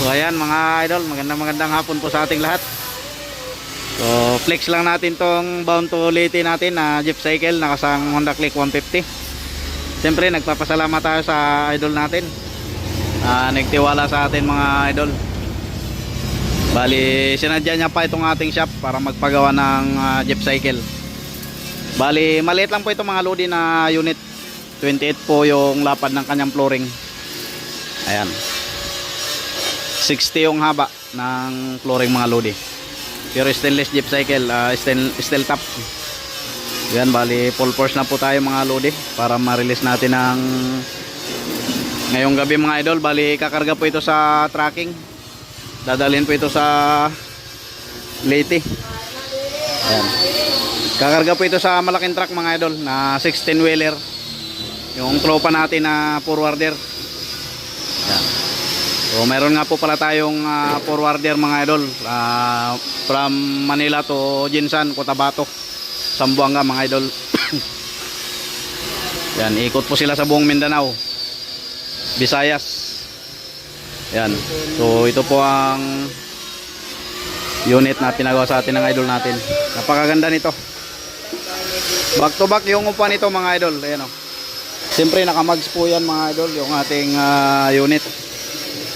So ayan mga idol, magandang hapon po sa ating lahat. So flex lang natin tong bound to Leyte natin na Jeep Cycle nakasang Honda Click 150. Siyempre nagpapasalamat tayo sa idol natin, nagtiwala sa atin mga idol. Bali sinadya niya pa itong ating shop para magpagawa ng Jeep Cycle. Bali maliit lang po itong mga Lodi na unit. 28 po yung lapad ng kanyang flooring. Ayan, 60 yung haba ng flooring mga Lodi. Pure stainless Jeep Cycle, steel top. Yan, bali full force na po tayo mga Lodi para ma-release natin ng ngayong gabi mga idol. Bali kakarga po ito sa tracking, dadalhin po ito sa Leyte. Ayan, kakarga po ito sa malaking truck mga idol na 16 wheeler, yung tropa natin na forwarder. Ayan. So mayroon nga po pala tayong forwarder mga idol, from Manila to Jinsan, Cotabato, Zamboanga mga idol. Yan, ikot po sila sa buong Mindanao, Visayas. Yan, so ito po ang unit na pinagawa sa atin ng idol natin. Napakaganda nito, back to back yung upuan nito mga idol. Ayan o, siyempre nakamags po yan mga idol, yung ating unit.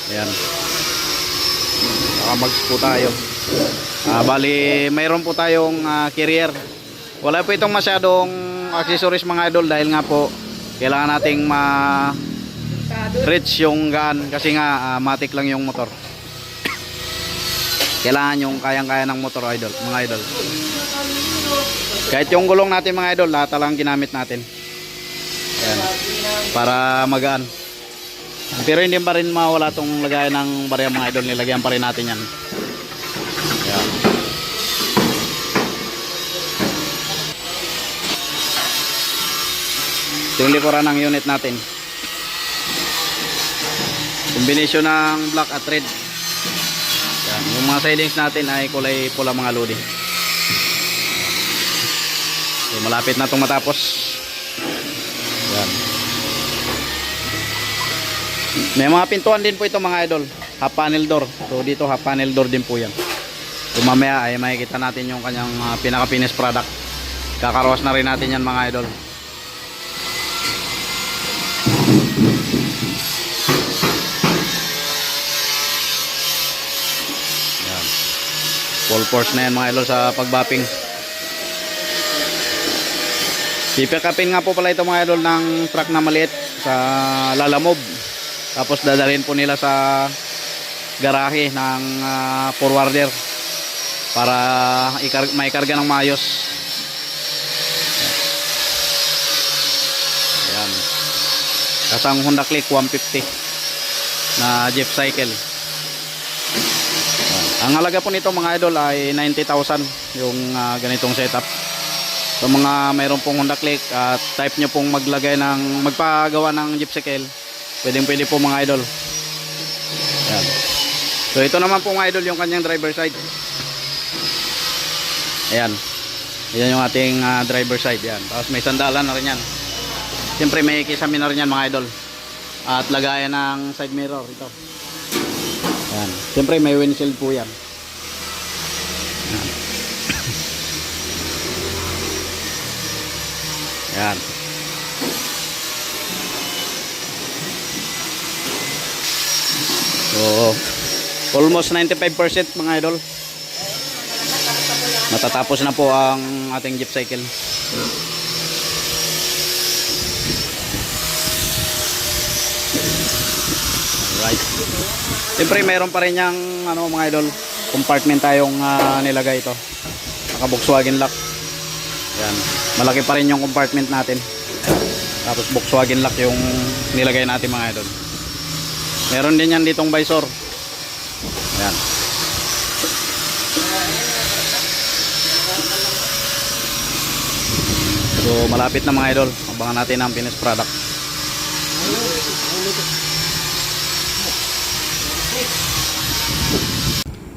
Ayan, nakamags po tayo. Bali mayroon po tayong carrier. Wala po itong masyadong accessories mga idol dahil nga po kailangan nating ma-reach yung gaan, kasi nga matik lang yung motor. Kailangan yung kayang-kaya ng motor idol, mga idol. Kahit yung gulong natin mga idol, lahat lang ginamit natin. Ayan, para magaan. Pero hindi pa rin mawala itong lagayan ng barya mga idol, nilagyan pa rin natin yan. Ayan. Yung likuran ng unit natin, combination ng black at red. Ayan. Yung mga sidings natin ay kulay pula mga Lodi. So, malapit na itong matapos. Ayan. May mga pintuan din po ito mga idol, half panel door. So dito half panel door din po yan. So mamaya ay makikita natin yung kanyang pinaka finished product. Kakaroas na rin natin yan mga idol. Yan, full force na yan mga idol sa pagbapping. Pipikapin nga po pala ito mga idol ng truck na maliit sa Lalamove. Tapos dadalhin po nila sa garahe ng forwarder para maikarga ng maayos. Ayan, kasang Honda Click 150 na Jeep Cycle. Ang halaga po nito mga idol ay 90,000 yung ganitong setup. So mga mayroon pong Honda Click at type nyo pong magpagawa ng Jeep Cycle, pwede po mga idol. Yan. So ito naman po mga idol yung kanyang driver side. Ayan, yan yung ating driver side. Yan. Tapos may sandalan na rin yan. Siyempre may kisame na rin yan mga idol. At lagayan ng side mirror ito. Yan. Siyempre may windshield po yan. Yan. Yan. So almost 95% mga idol, matatapos na po ang ating Jeep Cycle. Right. Siyempre mayroon pa rin yung mga idol, compartment tayong nilagay ito. Naka Volkswagen lock. Yan, malaki pa rin yung compartment natin. Tapos Volkswagen lock yung nilagay natin mga idol. Meron din yan ditong visor. Ayan. So malapit na mga idol, abangan natin ang finished product.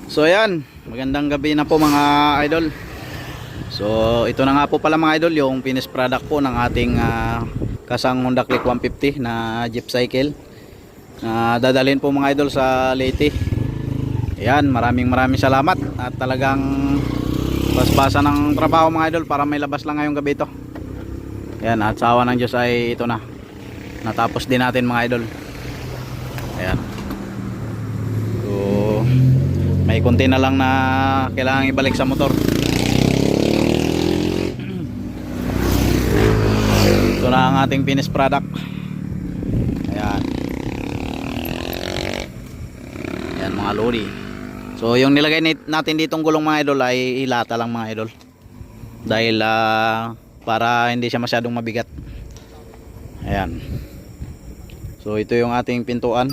So ayan, magandang gabi na po mga idol. So ito na nga po pala mga idol yung finished product po ng ating kasang Honda Click 150 na Jeep Cycle na dadalhin po mga idol sa Leyte. Ayan, maraming salamat at talagang basbasa ng trabaho mga idol para may labas lang ngayong gabi ito. Ayan, at sa awa ng Diyos ay ito na, natapos din natin mga idol. Ayan, so may konti na lang na kailangan ibalik sa motor. Ito na ang ating finished product. Ayan, ayan mga lodi. So yung nilagay natin ditong gulong mga idol ay ilata lang mga idol. Dahil para hindi siya masyadong mabigat. Ayan. So ito yung ating pintuan.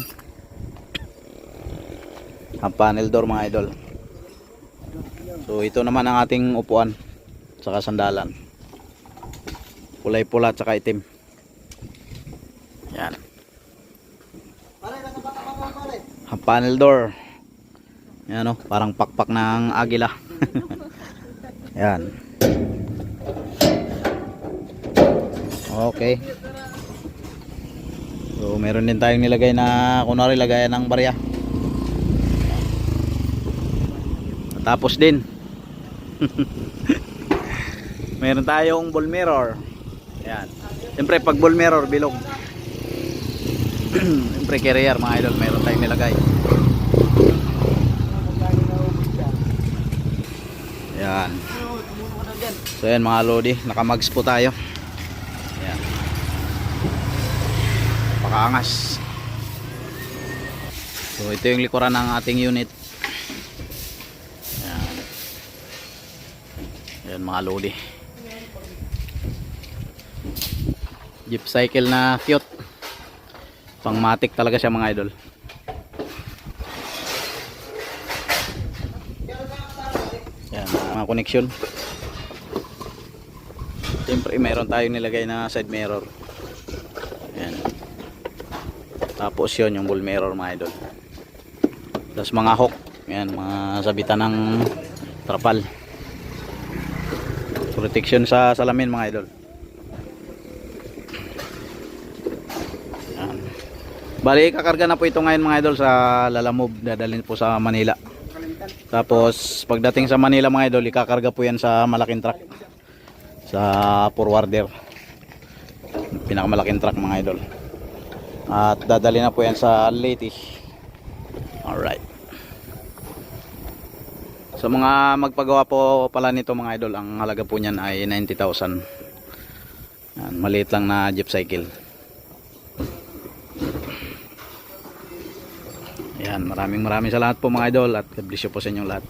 Ang panel door mga idol. So ito naman ang ating upuan saka sandalan. Kulay pula at saka itim. Ayan. Ang panel door. Yan o, parang pakpak ng agila. Yan. Okay. So meron din tayong nilagay na kunwari lagayan ng barya. Tapos din meron tayong ball mirror. Yan. Siyempre pag ball mirror bilog. Siyempre carrier mga idol, meron tayong nilagay. Yan. So yan mga lodi, nakamags po tayo. Yan. Pakaangas. So ito yung likuran ng ating unit. Yan. Yan mga lodi. Jeep cycle na cute. Pangmatic talaga siya mga idol. Yan, mga connection. Siyempre mayroon tayong nilagay na side mirror. Yan. Tapos yun yung ball mirror mga idol. Tapos mga hook. Yan, mga sabitan ng trapal. Protection sa salamin mga idol. Yan. Bali kakarga na po ito ngayon mga idol sa Lalamove. Dadalhin po sa Manila. Tapos pagdating sa Manila mga idol, ikakarga po yan sa malaking truck, sa forwarder, pinakamalaking truck mga idol, at dadali na po yan sa Leyte. Alright. Sa mga magpagawa po pala nito mga idol, ang halaga po nyan ay 90,000. Yan, maliit lang na jeep cycle. Yan, maraming salamat po mga idol at God bless you po sa inyong lahat.